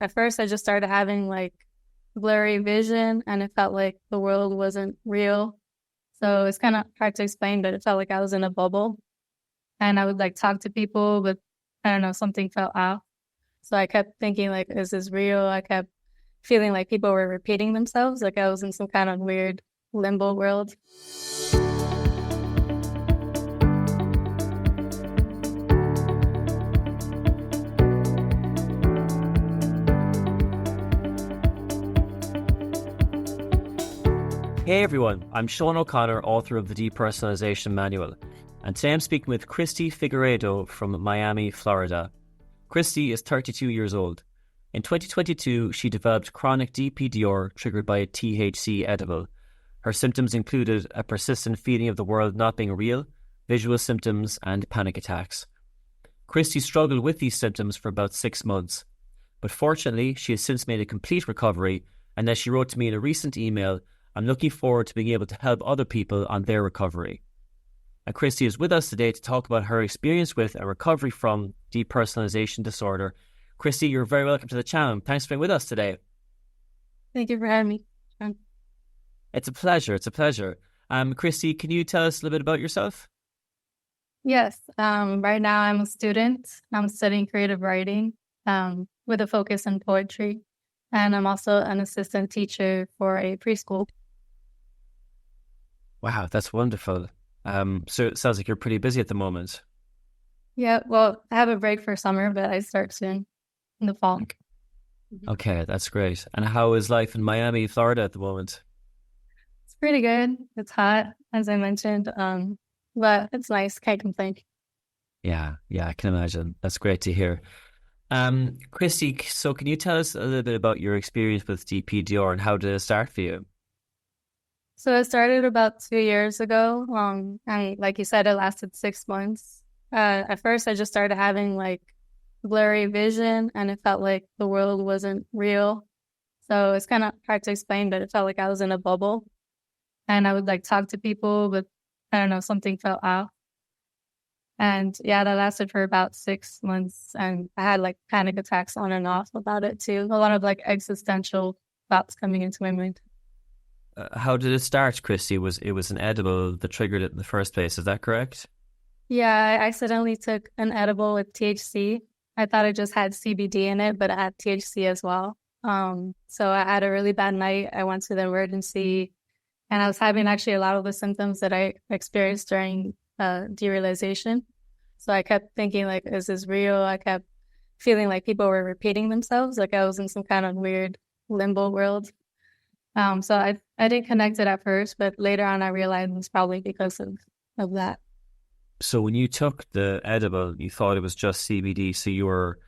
at first I just started having like blurry vision and it felt like the world wasn't real. So it's kind of hard to explain, but it felt like I was in a bubble and I would like talk to people, but I don't know, something felt off. So I kept thinking like, is this real? I kept feeling like people were repeating themselves, like I was in some kind of weird limbo world. Hey everyone, I'm Sean O'Connor, author of the Depersonalization Manual, and today I'm speaking with Christy Figueredo from Miami, Florida. Christy is 32 years old. In 2022, she developed chronic DPDR triggered by a THC edible. Her symptoms included a persistent feeling of the world not being real, visual symptoms, and panic attacks. Christy struggled with these symptoms for about 6 months, but fortunately, she has since made a complete recovery, and as she wrote to me in a recent email, I'm looking forward to being able to help other people on their recovery. And Christy is with us today to talk about her experience with and recovery from depersonalization disorder. Christy, you're very welcome to the channel. Thanks for being with us today. Thank you for having me, Sean. It's a pleasure. It's a pleasure. Christy, can you tell us a little bit about yourself? Yes, right now I'm a student. I'm studying creative writing with a focus on poetry. And I'm also an assistant teacher for a preschool. Wow, that's wonderful. So it sounds like you're pretty busy at the moment. Yeah, well, I have a break for summer, but I start soon in the fall. Okay, that's great. And how is life in Miami, Florida at the moment? It's pretty good. It's hot, as I mentioned, but it's nice. Can't complain. Yeah, I can imagine. That's great to hear. Christy, so can you tell us a little bit about your experience with DPDR and how did it start for you? So it started about 2 years ago. And like you said, it lasted 6 months. At first, I just started having like blurry vision and it felt like the world wasn't real. So it's kind of hard to explain, but it felt like I was in a bubble and I would like talk to people, but I don't know, something felt off. And yeah, that lasted for about 6 months. And I had like panic attacks on and off about it too. A lot of like existential thoughts coming into my mind. How did it start, Christy? It was an edible that triggered it in the first place. Is that correct? Yeah, I accidentally took an edible with THC. I thought it just had CBD in it, but it had THC as well. So I had a really bad night. I went to the emergency and I was having actually a lot of the symptoms that I experienced during derealization. So I kept thinking like, is this real? I kept feeling like people were repeating themselves, like I was in some kind of weird limbo world. So I didn't connect it at first, but later on I realized it was probably because of that. So when you took the edible, you thought it was just CBD. So you were,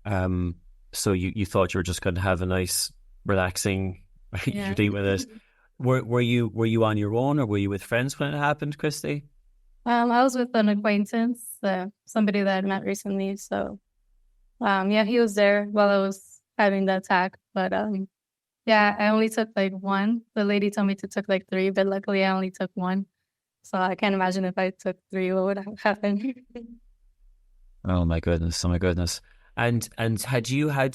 so you thought you were just going to have a nice, relaxing Yeah. routine with it. Were you on your own or were you with friends when it happened, Christy? I was with an acquaintance, somebody that I met recently. So, yeah, he was there while I was having the attack. But yeah, I only took like one. The lady told me to take like three, but luckily I only took one. So I can't imagine if I took three, what would have happened. Oh my goodness! Oh my goodness! And had you had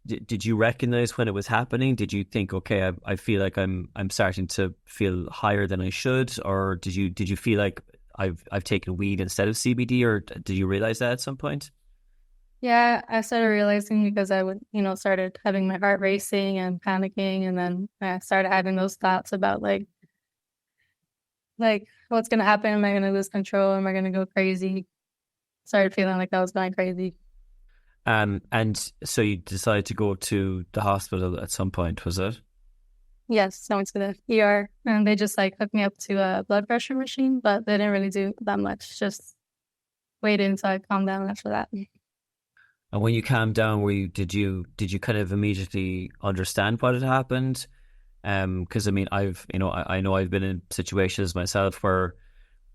did you recognize when it was happening? Did you think, okay, I feel like I'm starting to feel higher than I should, or did you feel like I've taken weed instead of CBD, or did you realize that at some point? Yeah, I started realizing because I would, started having my heart racing and panicking, and then I started having those thoughts about like what's gonna happen? Am I gonna lose control? Am I gonna go crazy? Started feeling like I was going crazy. And so you decided to go to the hospital at some point, was it? Yes, I went to the ER and they just like hooked me up to a blood pressure machine, but they didn't really do that much. Just waited until I calmed down after that. And when you calmed down, did you kind of immediately understand what had happened? Because I mean, I know I've been in situations myself where,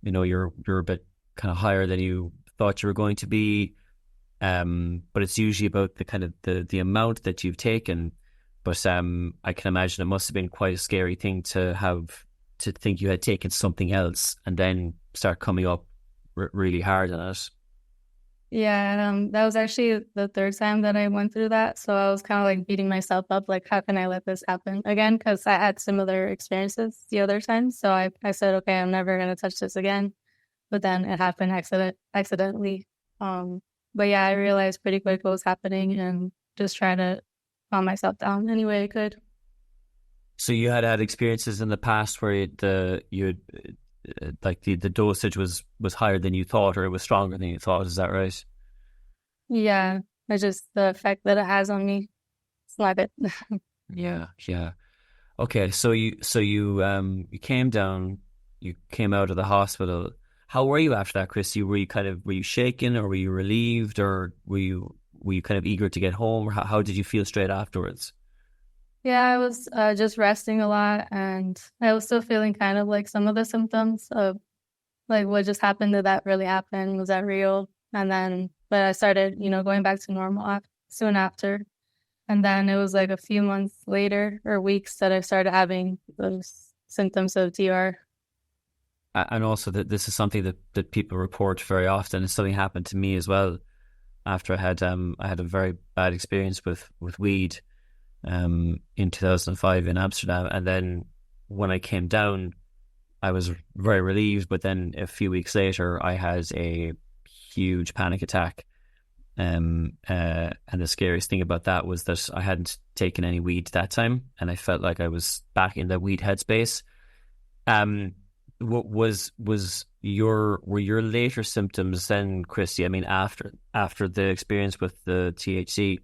you're a bit kind of higher than you thought you were going to be. But it's usually about the kind of the amount that you've taken. But I can imagine it must have been quite a scary thing to think you had taken something else and then start coming up really hard on it. Yeah, that was actually the third time that I went through that. So I was kind of like beating myself up, like, how can I let this happen again? Because I had similar experiences the other time. So I said, okay, I'm never going to touch this again. But then it happened accidentally. Um, but yeah, I realized pretty quick what was happening and just try to calm myself down any way I could. So you had experiences in the past where like the dosage was higher than you thought, or it was stronger than you thought. Is that right? Yeah, it's just the effect that it has on me. It's not it. Yeah, yeah. Okay, so you came down, you came out of the hospital. How were you after that, Christy? Were you shaken, or were you relieved, or were you kind of eager to get home? Or how did you feel straight afterwards? Yeah, I was just resting a lot, and I was still feeling kind of like some of the symptoms of like what just happened. Did that really happen? Was that real? And then, but I started, going back to normal soon after. And then it was like a few months later or weeks that I started having those symptoms of DR. And also that this is something that people report very often. And something happened to me as well after I had a very bad experience with weed in 2005 in Amsterdam. And then when I came down, I was very relieved. But then a few weeks later, I had a huge panic attack. And the scariest thing about that was that I hadn't taken any weed that time, and I felt like I was back in the weed headspace. Um, what were your later symptoms then, Christy? I mean, after the experience with the THC,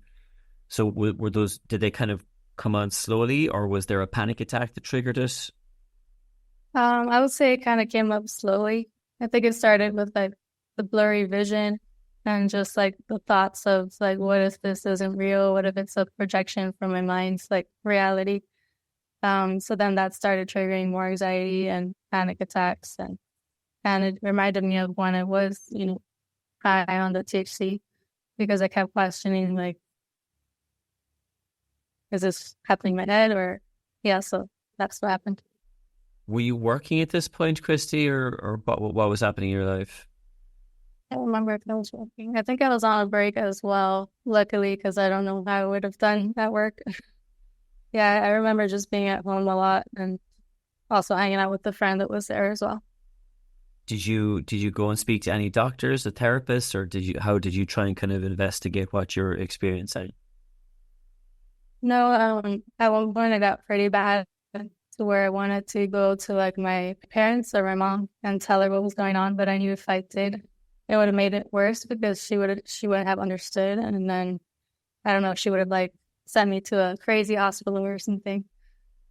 so were those, did they kind of come on slowly, or was there a panic attack that triggered it? I would say it kind of came up slowly. I think it started with like the blurry vision and just like the thoughts of like, what if this isn't real? What if it's a projection from my mind's like reality? So then that started triggering more anxiety and panic attacks, and it reminded me of when I was, high on the THC because I kept questioning like, is this happening in my head or yeah? So that's what happened. Were you working at this point, Christy, or what was happening in your life? I don't remember if I was working. I think I was on a break as well, luckily, because I don't know how I would have done that work. Yeah, I remember just being at home a lot and also hanging out with the friend that was there as well. Did you go and speak to any doctors, a therapist, or how did you try and kind of investigate what you're experiencing? No, at one point I got pretty bad to where I wanted to go to like my parents or my mom and tell her what was going on, but I knew if I did, it would have made it worse because she wouldn't have understood, and then I don't know, she would have like sent me to a crazy hospital or something.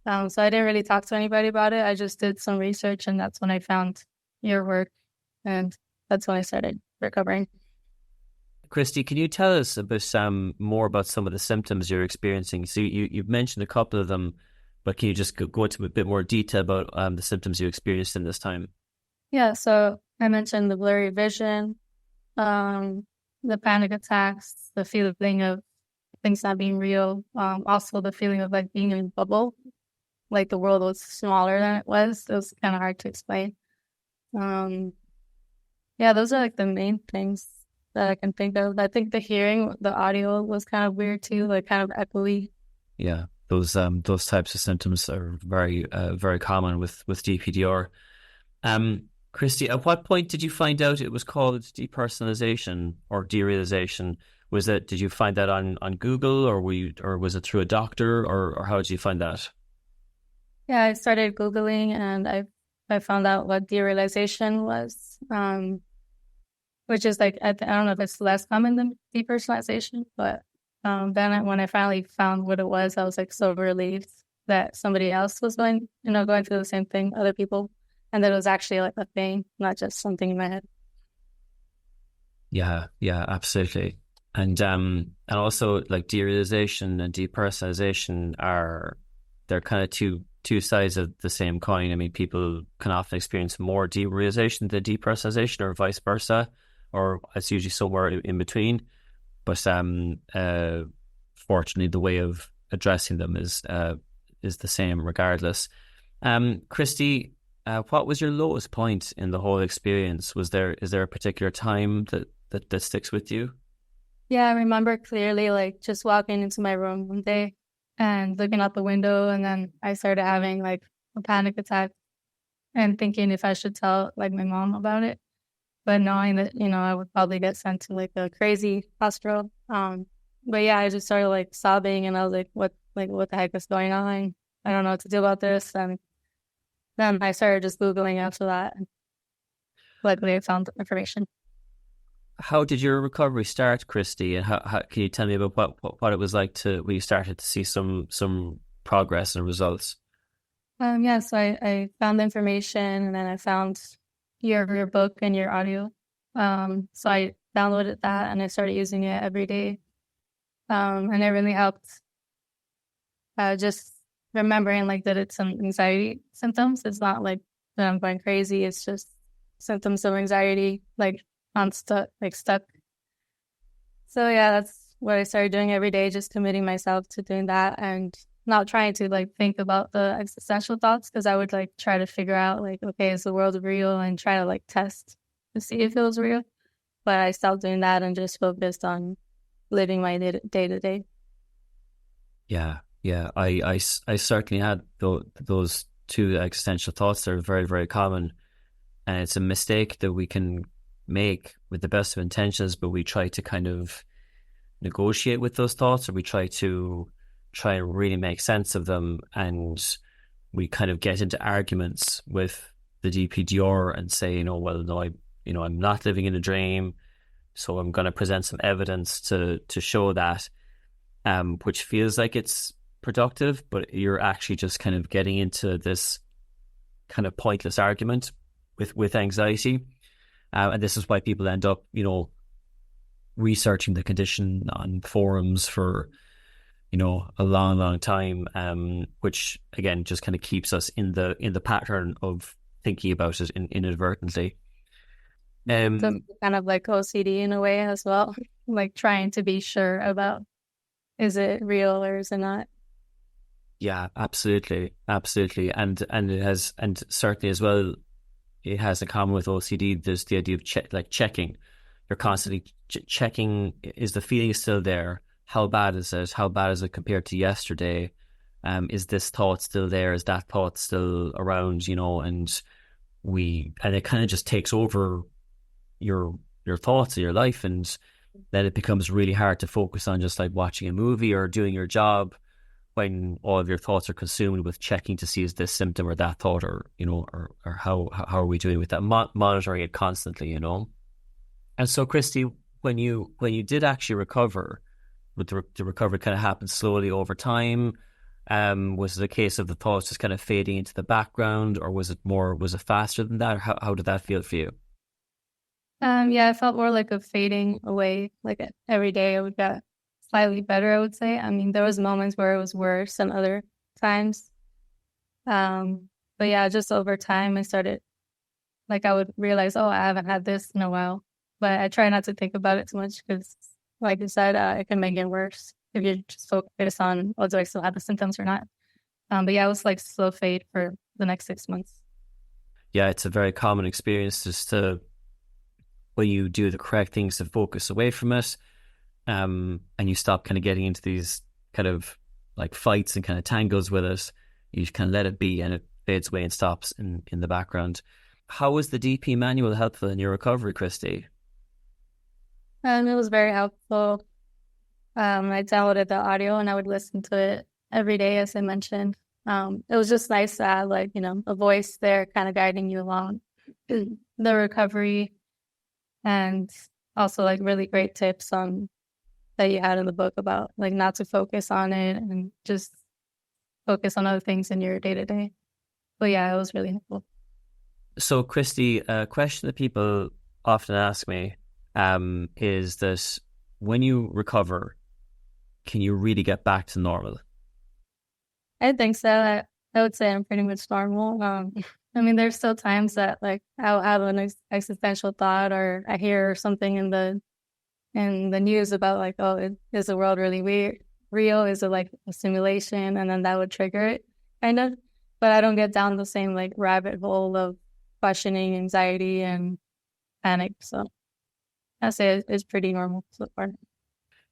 So I didn't really talk to anybody about it. I just did some research, and that's when I found your work, and that's when I started recovering. Christy, can you tell us a bit more about some of the symptoms you're experiencing? So you've mentioned a couple of them, but can you just go into a bit more detail about the symptoms you experienced in this time? Yeah, so I mentioned the blurry vision, um, the panic attacks, the feeling of things not being real, also the feeling of like being in a bubble, like the world was smaller than it was. It was kind of hard to explain. Um, yeah, those are like the main things that I can think of. I think the hearing, the audio was kind of weird too, like kind of echoey. Yeah, those types of symptoms are very common with DPDR. Christy, at what point did you find out it was called depersonalization or derealization? Did you find that on Google, or was it through a doctor, or how did you find that? Yeah, I started Googling and I found out what derealization was, which is like, I don't know if it's less common than depersonalization, but when I finally found what it was, I was like so relieved that somebody else was going through the same thing, other people, and that it was actually like a thing, not just something in my head. Yeah, yeah, absolutely. And also like derealization and depersonalization they're kind of two sides of the same coin. I mean, people can often experience more derealization than depersonalization, or vice versa, or it's usually somewhere in between. But fortunately, the way of addressing them is the same regardless. Christy, what was your lowest point in the whole experience? Is there a particular time that sticks with you? Yeah, I remember clearly like just walking into my room one day and looking out the window, and then I started having like a panic attack and thinking if I should tell like my mom about it, but knowing that, I would probably get sent to like a crazy hospital. But yeah, I just started like sobbing, and I was like what the heck is going on? I don't know what to do about this. And then I started just Googling after that. And luckily I found information. How did your recovery start, Christy? And how can you tell me about what it was like to when you started to see some progress and results? Yeah, so I found the information, and then I found your book and your audio. So I downloaded that and I started using it every day. And it really helped, just remembering like that it's some anxiety symptoms. It's not like that I'm going crazy. It's just symptoms of anxiety, like stuck. So yeah, that's what I started doing every day, just committing myself to doing that and not trying to like think about the existential thoughts, because I would like try to figure out like, okay, is the world real, and try to like test to see if it was real. But I stopped doing that and just focused on living my day to day. Yeah, yeah. I certainly had those two existential thoughts. They're very, very common, and it's a mistake that we can make with the best of intentions, but we try to kind of negotiate with those thoughts, or we try and really make sense of them, and we kind of get into arguments with the DPDR and say, well, no, I'm not living in a dream, so I'm going to present some evidence to show that, which feels like it's productive, but you're actually just kind of getting into this kind of pointless argument with anxiety. And this is why people end up, researching the condition on forums for, a long, long time, which again just kind of keeps us in the pattern of thinking about it inadvertently. So Um, kind of like OCD in a way as well, like trying to be sure about, is it real or is it not? yeah, absolutely, absolutely, and it has, and certainly as well, it has in common with OCD. There's the idea of checking. You're constantly checking: is the feeling still there? How bad is it? How bad is it compared to yesterday? Is this thought still there? Is that thought still around? And it kind of just takes over your thoughts of your life, and then it becomes really hard to focus on just like watching a movie or doing your job when all of your thoughts are consumed with checking to see is this symptom or that thought, or or how are we doing with that, monitoring it constantly. And so, Christy, when you did actually recover, would the recovery kind of happen slowly over time? Was it a case of the thoughts just kind of fading into the background, or was it faster than that, or how did that feel for you? Yeah, I felt more like a fading away. Like every day, it would get slightly better, I would say. I mean, there was moments where it was worse than other times. But yeah, just over time, I started like I would realize, oh, I haven't had this in a while. But I try not to think about it too much because, like you said, it can make it worse if you just focus on, oh, do I still have the symptoms or not? But yeah, it was like slow fade for the next 6 months. Yeah, it's a very common experience just to, when you do the correct things, to focus away from it, and you stop kind of getting into these kind of like fights and kind of tangles with it. You kind of let it be, and it fades away and stops in the background. How was the DP manual helpful in your recovery, Christy? It was very helpful. I downloaded the audio and I would listen to it every day, as I mentioned. It was just nice to have like, a voice there kind of guiding you along the recovery, and also like really great tips on that you had in the book about like not to focus on it and just focus on other things in your day to day. But yeah, it was really helpful. So, Christy, a question that people often ask me, is that when you recover, can you really get back to normal? I think so. I would say I'm pretty much normal. I mean, there's still times that like I'll have an existential thought, or I hear something in the news about like, oh, is the world really real? Is it like a simulation? And then that would trigger it, kind of. But I don't get down the same like rabbit hole of questioning, anxiety, and panic. So I say it's pretty normal so far.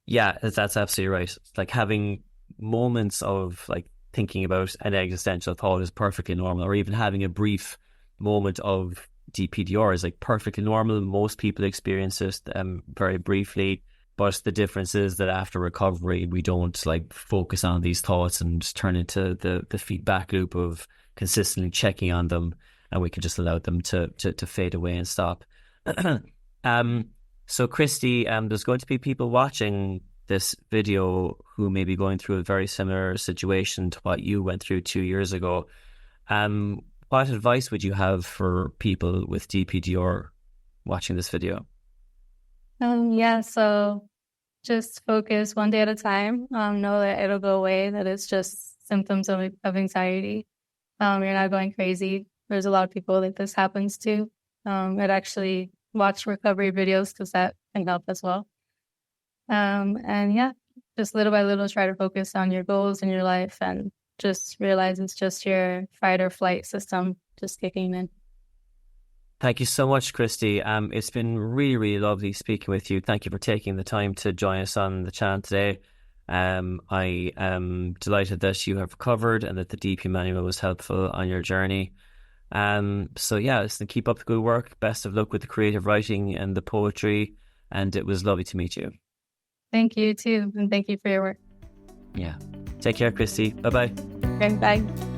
Yeah, that's absolutely right. Like having moments of like thinking about an existential thought is perfectly normal, or even having a brief moment of DPDR is like perfectly normal. Most people experience it very briefly, but the difference is that after recovery, we don't like focus on these thoughts and turn into the feedback loop of consistently checking on them, and we can just allow them to fade away and stop. um, so, Christy, there's going to be people watching this video who may be going through a very similar situation to what you went through 2 years ago. What advice would you have for people with DPDR watching this video? Yeah, so just focus one day at a time. Know that it'll go away, that it's just symptoms of anxiety. You're not going crazy. There's a lot of people that this happens to. I'd actually watch recovery videos because that can help as well. And yeah, just little by little try to focus on your goals in your life and just realize it's just your fight or flight system just kicking in. Thank you so much, Christy. It's been really, really lovely speaking with you. Thank you for taking the time to join us on the channel today. I am delighted that you have recovered and that the DP manual was helpful on your journey. So yeah, listen, keep up the good work. Best of luck with the creative writing and the poetry. And it was lovely to meet you. Thank you too. And thank you for your work. Yeah. Take care, Christy. Bye-bye. Okay, bye.